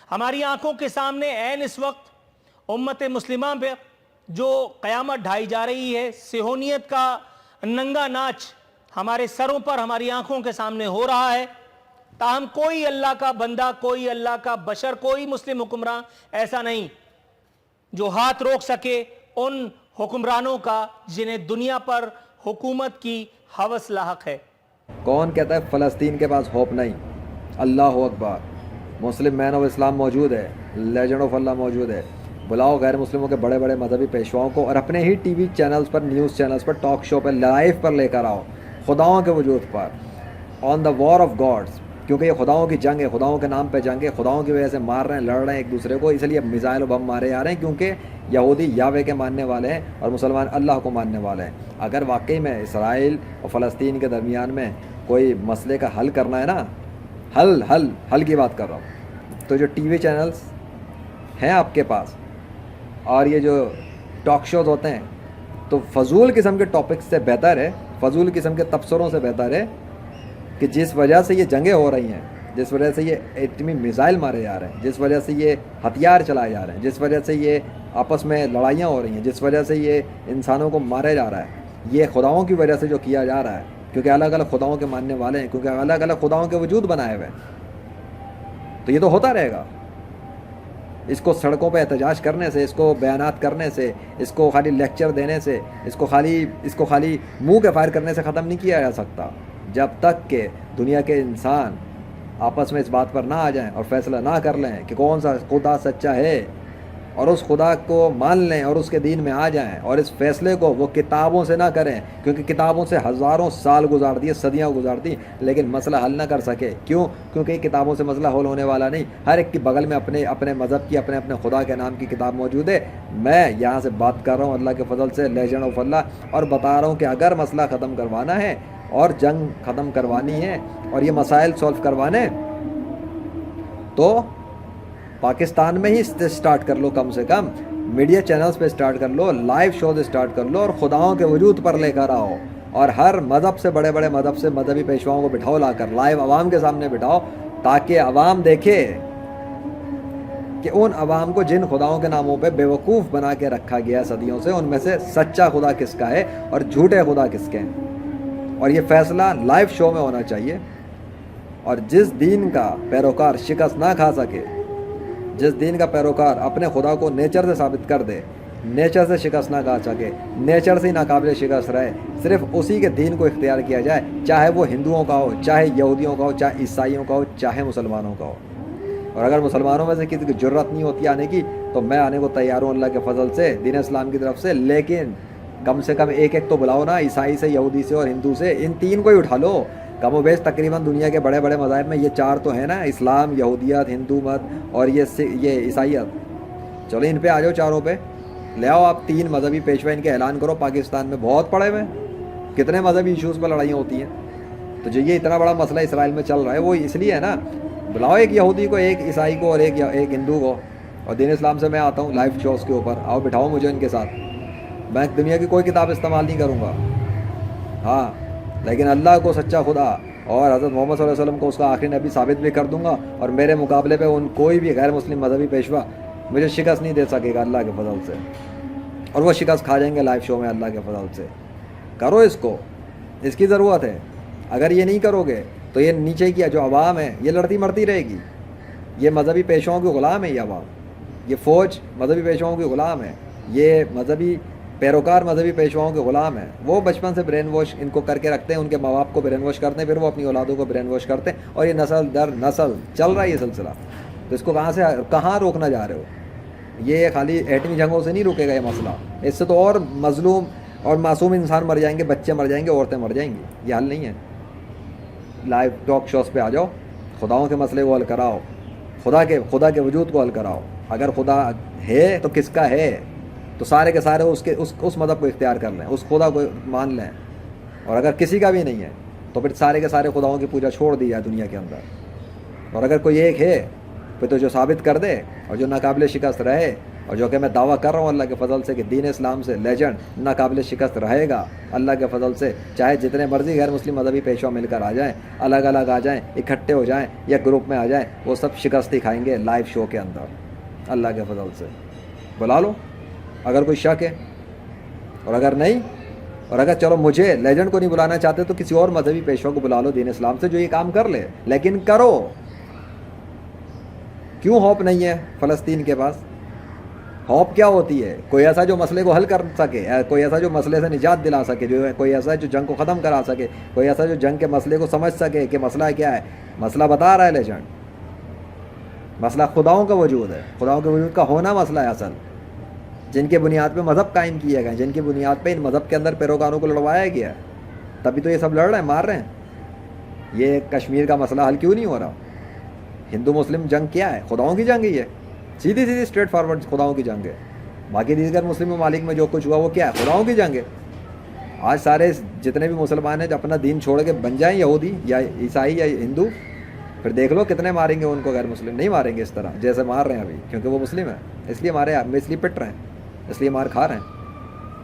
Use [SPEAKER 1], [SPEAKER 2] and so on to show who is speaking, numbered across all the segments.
[SPEAKER 1] ہماری آنکھوں کے سامنے عین اس وقت امت مسلمہ پہ جو قیامت ڈھائی جا رہی ہے، صہیونیت کا ننگا ناچ ہمارے سروں پر، ہماری آنکھوں کے سامنے ہو رہا ہے، تاہم کوئی اللہ کا بندہ، کوئی اللہ کا بشر، کوئی مسلم حکمراں ایسا نہیں جو ہاتھ روک سکے ان حکمرانوں کا جنہیں دنیا پر حکومت کی ہوس لاحق ہے۔
[SPEAKER 2] کون کہتا ہے فلسطین کے پاس ہوپ نہیں؟ اللہ اکبر۔ مسلم مین آف اسلام موجود ہے، لیجنڈ آف اللہ موجود ہے۔ بلاؤ غیر مسلموں کے بڑے بڑے مذہبی پیشواؤں کو اور اپنے ہی ٹی وی چینلز پر، نیوز چینلز پر، ٹاک شو پہ، لائیو پر لے کر آؤ، خداؤں کے وجود پر، آن دا وار آف گاڈز، کیونکہ یہ خداؤں کی جنگ ہے، خداؤں کے نام پہ جنگ ہے، خداؤں کی وجہ سے مار رہے ہیں، لڑ رہے ہیں ایک دوسرے کو، اس لیے میزائل و بم مارے جا رہے ہیں، کیونکہ یہودی یاوے کے ماننے والے ہیں اور مسلمان اللہ کو ماننے والے ہیں۔ اگر واقعی میں اسرائیل اور فلسطین کے درمیان میں کوئی مسئلے کا حل کرنا ہے نا، حل کی بات کر رہا ہوں، تو جو ٹی وی چینلز ہیں آپ کے پاس اور یہ جو ٹاک شوز ہوتے ہیں، تو فضول قسم کے ٹاپکس سے بہتر ہے، فضول قسم کے تبصروں سے بہتر ہے کہ جس وجہ سے یہ جنگیں ہو رہی ہیں، جس وجہ سے یہ ایٹمی میزائل مارے جا رہے ہیں، جس وجہ سے یہ ہتھیار چلائے جا رہے ہیں، جس وجہ سے یہ آپس میں لڑائیاں ہو رہی ہیں، جس وجہ سے یہ انسانوں کو مارا جا رہا ہے، یہ خداؤں کی وجہ سے جو کیا جا رہا ہے، کیونکہ الگ الگ خداؤں کے ماننے والے ہیں، کیونکہ الگ الگ خداؤں کے وجود بنائے ہوئے ہیں، تو یہ تو ہوتا رہے گا۔ اس کو سڑکوں پہ احتجاج کرنے سے، اس کو بیانات کرنے سے، اس کو خالی لیکچر دینے سے، اس کو خالی منہ کے فائر کرنے سے ختم نہیں کیا جا سکتا، جب تک کہ دنیا کے انسان آپس میں اس بات پر نہ آ جائیں اور فیصلہ نہ کر لیں کہ کون سا خدا سچا ہے، اور اس خدا کو مان لیں اور اس کے دین میں آ جائیں، اور اس فیصلے کو وہ کتابوں سے نہ کریں، کیونکہ کتابوں سے ہزاروں سال گزار دیے، صدیاں گزار دی، لیکن مسئلہ حل نہ کر سکے۔ کیوں؟ کیونکہ یہ کتابوں سے مسئلہ حل ہونے والا نہیں۔ ہر ایک کے بغل میں اپنے مذہب کی، اپنے خدا کے نام کی کتاب موجود ہے۔ میں یہاں سے بات کر رہا ہوں اللہ کے فضل سے، لیجنڈ آف اللہ، اور بتا رہا ہوں کہ اگر مسئلہ ختم کروانا ہے اور جنگ ختم کروانی ہے اور یہ مسائل سولو کروانے، تو پاکستان میں ہی اسٹارٹ کر لو، کم سے کم میڈیا چینلز پہ اسٹارٹ کر لو، لائیو شوز اسٹارٹ کر لو، اور خداؤں کے وجود پر لے کر آؤ، اور ہر مذہب سے، بڑے بڑے مذہب سے مذہبی پیشواؤں کو بٹھاؤ، لا کر لائیو عوام کے سامنے بٹھاؤ، تاکہ عوام دیکھے کہ ان عوام کو جن خداؤں کے ناموں پہ بیوقوف بنا کے رکھا گیا صدیوں سے، ان میں سے سچا خدا کس کا ہے اور جھوٹے خدا کس کے ہیں۔ اور یہ فیصلہ لائیو شو میں ہونا چاہیے، اور جس دین کا پیروکار شکست نہ کھا سکے، جس دین کا پیروکار اپنے خدا کو نیچر سے ثابت کر دے، نیچر سے شکست نہ کھا سکے، نیچر سے ہی ناقابل شکست رہے، صرف اسی کے دین کو اختیار کیا جائے، چاہے وہ ہندوؤں کا ہو، چاہے یہودیوں کا ہو، چاہے عیسائیوں کا ہو، چاہے مسلمانوں کا ہو۔ اور اگر مسلمانوں میں سے کسی کی جرت نہیں ہوتی آنے کی، تو میں آنے کو تیار ہوں اللہ کے فضل سے، دین اسلام کی طرف سے، لیکن کم سے کم ایک تو بلاؤ نا، عیسائی سے، یہودی سے اور ہندو سے، ان تین کو ہی اٹھا لو۔ کم و بیش تقریباً دنیا کے بڑے بڑے مذاہب میں یہ چار تو ہیں نا، اسلام، یہودیت، ہندو مت اور یہ عیسائیت۔ چلو ان پہ آ جاؤ، چاروں پہ لے آؤ آپ، تین مذہبی پیشوا ان کے اعلان کرو۔ پاکستان میں بہت پڑے ہوئے، کتنے مذہبی ایشوز پہ لڑائیاں ہوتی ہیں، تو جو یہ اتنا بڑا مسئلہ اسرائیل میں چل رہا ہے وہ اس لیے ہے نا۔ بلاؤ ایک یہودی کو، ایک عیسائی کو اور ایک ہندو کو، اور دین اسلام سے میں آتا ہوں لائیو شوز کے اوپر، آؤ بٹھاؤ مجھے ان کے ساتھ۔ میں دنیا کی کوئی کتاب استعمال نہیں کروں گا، ہاں، لیکن اللہ کو سچا خدا اور حضرت محمد صلی اللہ علیہ وسلم کو اس کا آخری نبی ثابت بھی کر دوں گا، اور میرے مقابلے پہ کوئی بھی غیر مسلم مذہبی پیشوا مجھے شکست نہیں دے سکے گا اللہ کے فضل سے، اور وہ شکست کھا جائیں گے لائیو شو میں اللہ کے فضل سے۔ کرو اس کو، اس کی ضرورت ہے۔ اگر یہ نہیں کرو گے تو یہ نیچے کی جو عوام ہے یہ لڑتی مرتی رہے گی، یہ مذہبی پیشواؤں کی غلام ہے، یہ عوام، یہ فوج مذہبی پیشواؤں کی غلام ہے، یہ مذہبی پیروکار مذہبی پیشواؤں کے غلام ہیں۔ وہ بچپن سے برین واش ان کو کر کے رکھتے ہیں، ان کے ماں باپ کو برین واش کرتے ہیں، پھر وہ اپنی اولادوں کو برین واش کرتے ہیں، اور یہ نسل در نسل چل رہا ہے یہ سلسلہ۔ تو اس کو کہاں روکنا جا رہے ہو؟ یہ خالی ایٹمی جنگوں سے نہیں روکے گا یہ مسئلہ، اس سے تو اور مظلوم اور معصوم انسان مر جائیں گے، بچے مر جائیں گے، عورتیں مر جائیں گی۔ یہ حل نہیں ہے۔ لائیو ٹاک شوز پہ آ جاؤ، خداؤں کے مسئلے کو حل کراؤ، خدا کے وجود کو حل کراؤ۔ اگر خدا ہے تو کس کا ہے؟ تو سارے کے سارے اس مذہب کو اختیار کر لیں، اس خدا کو مان لیں، اور اگر کسی کا بھی نہیں ہے تو پھر سارے کے سارے خداؤں کی پوجا چھوڑ دی جائے دنیا کے اندر۔ اور اگر کوئی ایک ہے پھر تو جو ثابت کر دے اور جو ناقابل شکست رہے، اور جو کہ میں دعویٰ کر رہا ہوں اللہ کے فضل سے کہ دین اسلام سے لیجنڈ ناقابل شکست رہے گا اللہ کے فضل سے. چاہے جتنے مرضی غیر مسلم مذہبی پیشوا مل کر آ جائیں, الگ الگ آ جائیں, اکٹھے ہو جائیں یا گروپ میں آ جائیں, وہ سب شکست ہی کھائیں گے لائیو شو کے اندر اللہ کے فضل سے. بلا لو اگر کوئی شک ہے, اور اگر نہیں, اور اگر چلو مجھے لیجنڈ کو نہیں بلانا چاہتے تو کسی اور مذہبی پیشوا کو بلا لو دین اسلام سے جو یہ کام کر لے, لیکن کرو. کیوں ہوپ نہیں ہے فلسطین کے پاس؟ ہوپ کیا ہوتی ہے؟ کوئی ایسا جو مسئلے کو حل کر سکے, کوئی ایسا جو مسئلے سے نجات دلا سکے, جو کوئی ایسا جو جنگ کو ختم کرا سکے, کوئی ایسا جو جنگ کے مسئلے کو سمجھ سکے کہ مسئلہ کیا ہے. مسئلہ بتا رہا ہے لیجنڈ, مسئلہ خداؤں کا وجود ہے, خداؤں کے وجود کا ہونا مسئلہ ہے اصل, جن کے بنیاد پہ مذہب قائم کیے گئے, جن کی بنیاد پہ ان مذہب کے اندر پیروکاروں کو لڑوایا گیا ہے. تبھی تو یہ سب لڑ رہے ہیں, مار رہے ہیں. یہ کشمیر کا مسئلہ حل کیوں نہیں ہو رہا؟ ہندو مسلم جنگ کیا ہے؟ خداؤں کی جنگ ہی ہے, سیدھی سیدھی اسٹریٹ فارورڈ خداؤں کی جنگ ہے. باقی دیگر مسلم ممالک میں جو کچھ ہوا وہ کیا ہے؟ خداؤں کی جنگ ہے. آج سارے جتنے بھی مسلمان ہیں جو اپنا دین چھوڑ کے بن جائیں یہودی یا عیسائی یا ہندو, پھر دیکھ لو کتنے ماریں گے ان کو. غیر مسلم نہیں ماریں گے اس طرح جیسے مار رہے ہیں ابھی, کیونکہ وہ مسلم ہیں اس لیے مارے, اس لیے پٹ رہے ہیں, اس لیے مار کھا رہے ہیں.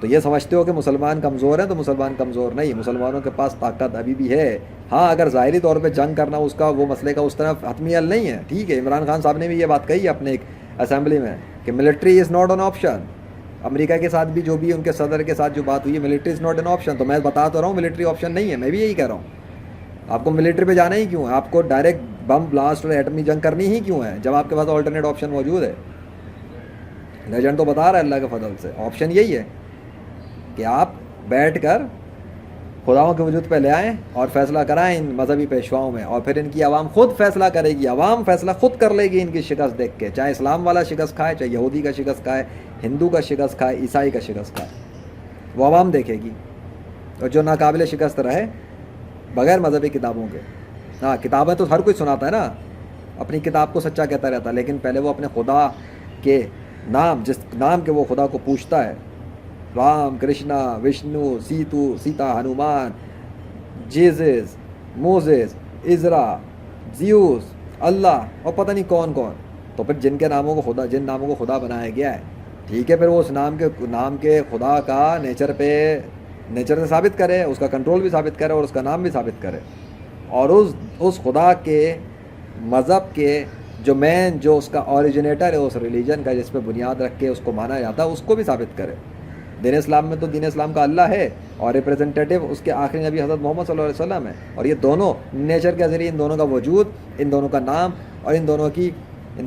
[SPEAKER 2] تو یہ سمجھتے ہو کہ مسلمان کمزور ہیں, تو مسلمان کمزور نہیں, مسلمانوں کے پاس طاقت ابھی بھی ہے. ہاں اگر ظاہری طور پہ جنگ کرنا اس کا وہ مسئلے کا اس طرح حتمی حل نہیں ہے, ٹھیک ہے. عمران خان صاحب نے بھی یہ بات کہی اپنے ایک اسمبلی میں کہ military is not an option. امریکہ کے ساتھ بھی جو بھی ان کے صدر کے ساتھ جو بات ہوئی ہے, military is not an option. تو میں بتا تو رہا ہوں ملٹری آپشن نہیں ہے, میں بھی یہی کہہ رہا ہوں. آپ کو ملٹری پہ جانا ہی کیوں ہے؟ آپ کو ڈائریکٹ بم بلاسٹ اور ایٹمی جنگ کرنی ہی کیوں ہے جب آپ کے پاس آلٹرنیٹ آپشن موجود ہے؟ لیجنڈ تو بتا رہا ہے اللہ کے فضل سے, آپشن یہی ہے کہ آپ بیٹھ کر خداؤں کے وجود پہ لے آئیں اور فیصلہ کرائیں ان مذہبی پیشواؤں میں, اور پھر ان کی عوام خود فیصلہ کرے گی. عوام فیصلہ خود کر لے گی ان کی شکست دیکھ کے, چاہے اسلام والا شکست کھائے, چاہے یہودی کا شکست کھائے, ہندو کا شکست کھائے, عیسائی کا شکست کھائے, وہ عوام دیکھے گی. اور جو ناقابل شکست رہے بغیر مذہبی کتابوں کے, ہاں کتابیں تو ہر کوئی سناتا ہے نا, اپنی کتاب کو سچا کہتا رہتا ہے, لیکن پہلے وہ اپنے خدا کے نام, جس نام کے وہ خدا کو پوچھتا ہے, رام, کرشنا, وشنو, سیتا, ہنومان, جیزس, موزس, عزرا, زیوس, اللہ اور پتہ نہیں کون کون, تو پھر جن ناموں کو خدا بنایا گیا ہے, ٹھیک ہے, پھر وہ اس نام کے خدا کا نیچر سے ثابت کرے, اس کا کنٹرول بھی ثابت کرے اور اس کا نام بھی ثابت کرے, اور اس خدا کے مذہب کے جو مین, جو اس کا اوریجنیٹر ہے اس ریلیجن کا, جس پہ بنیاد رکھ کے اس کو مانا جاتا ہے, اس کو بھی ثابت کرے. دین اسلام میں تو دین اسلام کا اللہ ہے اور ریپریزنٹیٹیو اس کے آخری نبی حضرت محمد صلی اللہ علیہ وسلم ہے, اور یہ دونوں نیچر کے ذریعے ان دونوں کا وجود, ان دونوں کا نام اور ان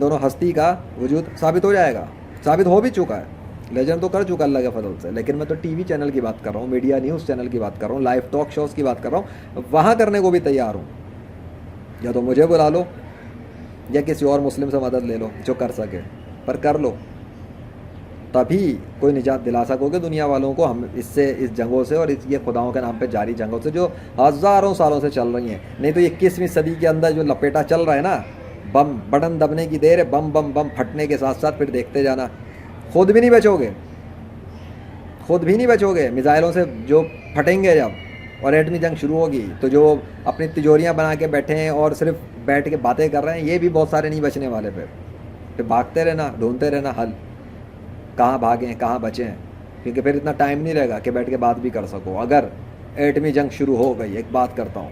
[SPEAKER 2] دونوں ہستی کا وجود ثابت ہو جائے گا. ثابت ہو بھی چکا ہے, لیجنڈ تو کر چکا اللہ کے فضل سے. لیکن میں تو ٹی وی چینل کی بات کر رہا ہوں, میڈیا نیوز چینل کی بات کر رہا ہوں, لائیو ٹاک شوز کی بات کر رہا ہوں. وہاں کرنے کو بھی تیار ہوں, یا تو مجھے بلا لو یا کسی اور مسلم سے مدد لے لو جو کر سکے, پر کر لو, تبھی کوئی نجات دلا سکو گے دنیا والوں کو ہم اس جنگوں سے, اور یہ خداؤں کے نام پہ جاری جنگوں سے جو ہزاروں سالوں سے چل رہی ہیں. نہیں تو یہ 21ویں صدی کے اندر جو لپیٹا چل رہا ہے نا, بم بٹن دبنے کی دیر ہے, بم بم بم پھٹنے کے ساتھ ساتھ پھر دیکھتے جانا, خود بھی نہیں بچو گے میزائلوں سے جو پھٹیں گے جب, اور ایٹمی جنگ شروع ہوگی تو جو اپنی تجوریاں بنا کے بیٹھے ہیں اور صرف بیٹھ کے باتیں کر رہے ہیں, یہ بھی بہت سارے نہیں بچنے والے. پھر بھاگتے رہنا, ڈھونڈتے رہنا حل, کہاں بھاگیں کہاں بچیں, کیونکہ پھر اتنا ٹائم نہیں رہے گا کہ بیٹھ کے بات بھی کر سکو. اگر ایٹمی جنگ شروع ہو گئی, ایک بات کرتا ہوں,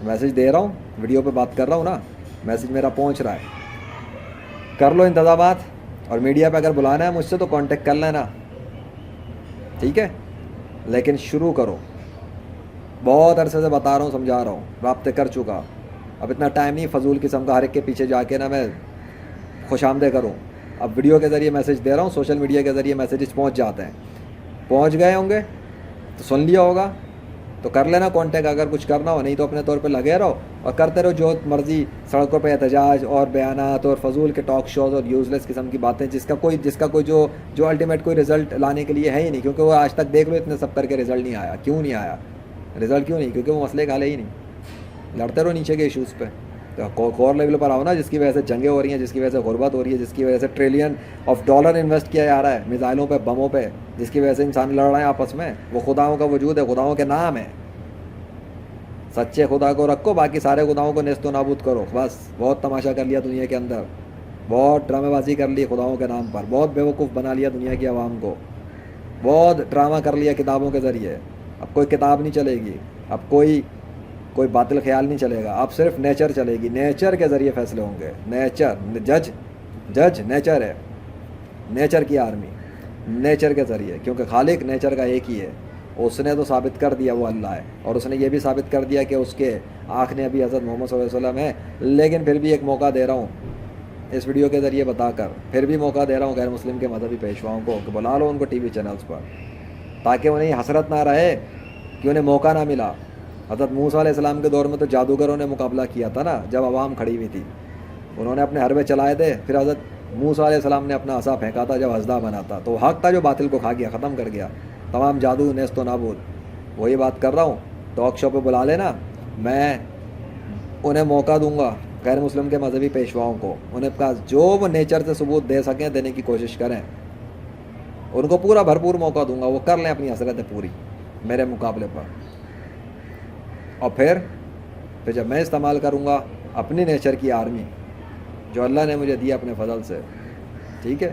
[SPEAKER 2] میسیج دے رہا ہوں, ویڈیو پہ بات کر رہا ہوں نا, میسیج میرا پہنچ رہا ہے, کر لو انتظامات, اور میڈیا پہ اگر بلانا ہے مجھ سے تو کانٹیکٹ کر لینا, ٹھیک ہے, لیکن شروع کرو. بہت عرصے سے بتا رہا ہوں, سمجھا رہا ہوں, رابطے کر چکا, اب اتنا ٹائم نہیں فضول قسم کا ہر ایک کے پیچھے جا کے نا میں خوش آمدید کروں. اب ویڈیو کے ذریعے میسیج دے رہا ہوں, سوشل میڈیا کے ذریعے میسیجز پہنچ جاتے ہیں, پہنچ گئے ہوں گے تو سن لیا ہوگا, تو کر لینا کانٹیکٹ اگر کچھ کرنا ہو. نہیں تو اپنے طور پہ لگے رہو اور کرتے رہو جو مرضی, سڑکوں پہ احتجاج اور بیانات اور فضول کے ٹاک شوز اور یوزلیس قسم کی باتیں, جس کا کوئی جو الٹیمیٹ کوئی رزلٹ لانے کے لیے ہے ہی نہیں. کیونکہ وہ آج تک دیکھ لو اتنے سب کر کے رزلٹ نہیں آیا. کیوں نہیں آیا رزلٹ؟ کیوں نہیں؟ کیونکہ وہ مسئلے کا حل ہی نہیں. لڑتے رہو نیچے کے ایشوز پہ, تو کور لیول پر آؤ نا, جس کی وجہ سے جنگیں ہو رہی ہیں, جس کی وجہ سے غربت ہو رہی ہے, جس کی وجہ سے ٹریلین آف ڈالر انویسٹ کیا جا رہا ہے میزائلوں پہ, بموں پہ, جس کی وجہ سے انسان لڑ رہے ہیں آپس میں. وہ خداؤں کا وجود ہے, خداؤں کے نام ہے. سچے خدا کو رکھو, باقی سارے خداؤں کو نیست و نابود کرو. بس بہت تماشا کر لیا دنیا کے اندر. بہت ڈرامے بازی کر لی خداؤں کے نام پر, بہت بیوقوف بنا لیا دنیا کی عوام کو, بہت ڈرامہ کر لیا کتابوں کے ذریعے. اب کوئی کتاب نہیں چلے گی, اب کوئی باطل خیال نہیں چلے گا, اب صرف نیچر چلے گی. نیچر کے ذریعے فیصلے ہوں گے. نیچر جج نیچر ہے, نیچر کی آرمی, نیچر کے ذریعے, کیونکہ خالق نیچر کا ایک ہی ہے. اس نے تو ثابت کر دیا وہ اللہ ہے, اور اس نے یہ بھی ثابت کر دیا کہ اس کے آنکھ نے ابھی حضرت محمد صلی اللہ علیہ وسلم ہے. لیکن پھر بھی ایک موقع دے رہا ہوں اس ویڈیو کے ذریعے بتا کر, پھر بھی موقع دے رہا ہوں غیر مسلم کے مذہبی پیشواؤں کو کہ بلا لو ان کو ٹی وی چینلز پر, تاکہ انہیں حسرت نہ رہے کہ انہیں موقع نہ ملا. حضرت موسیٰ علیہ السلام کے دور میں تو جادوگروں نے مقابلہ کیا تھا نا, جب عوام کھڑی ہوئی تھی, انہوں نے اپنے حربے چلائے تھے. پھر حضرت موسیٰ علیہ السلام نے اپنا عصا پھینکا تھا جب اژدھا بنا تھا, تو حق تھا جو باطل کو کھا گیا, ختم کر گیا, تمام جادو نیست و نابود. وہی بات کر رہا ہوں, ٹاک شو پہ بلا لینا, میں انہیں موقع دوں گا غیر مسلم کے مذہبی پیشواؤں کو, انہیں پاس جو وہ نیچر سے ثبوت دے سکیں دینے کی کوشش کریں, ان کو پورا بھرپور موقع دوں گا, وہ کر لیں اپنی حسرتیں پوری میرے مقابلے پر. اور پھر جب میں استعمال کروں گا اپنی نیچر کی آرمی جو اللہ نے مجھے دیا اپنے فضل سے, ٹھیک ہے,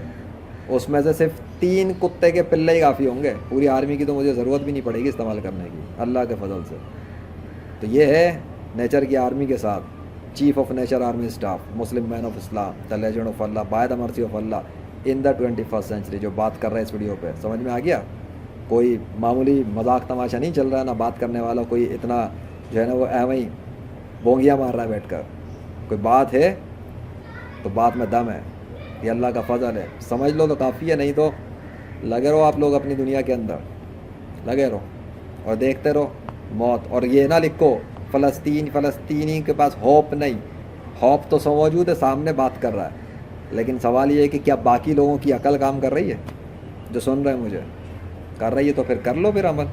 [SPEAKER 2] اس میں سے صرف 3 کتے کے پلے ہی کافی ہوں گے, پوری آرمی کی تو مجھے ضرورت بھی نہیں پڑے گی استعمال کرنے کی اللہ کے فضل سے. تو یہ ہے نیچر کی آرمی کے ساتھ chief of nature army staff, مسلم مین آف اسلام, دا لیجنڈ آف اللہ, by the mercy of Allah in the 21st century, جو بات کر رہا ہے اس ویڈیو پہ. سمجھ میں آ گیا؟ کوئی معمولی مذاق تماشا نہیں چل رہا ہے, نہ بات کرنے والا کوئی اتنا جو ہے نا وہ ایویں ہی بونگیاں مار رہا ہے بیٹھ کر. کوئی بات ہے تو بات میں دم ہے, یہ اللہ کا فضل ہے, سمجھ لو تو کافی ہے. نہیں تو لگے رہو آپ لوگ اپنی دنیا کے اندر, لگے رہو اور دیکھتے رہو موت. اور یہ نہ لکھو فلسطینی کے پاس ہوپ نہیں, ہوپ تو موجود ہے, سامنے بات کر رہا ہے, لیکن سوال یہ ہے کہ کیا باقی لوگوں کی عقل کام کر رہی ہے؟ جو سن رہے ہیں مجھے کر رہی ہے تو پھر کر لو پھر عمل.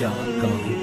[SPEAKER 3] kya kahun.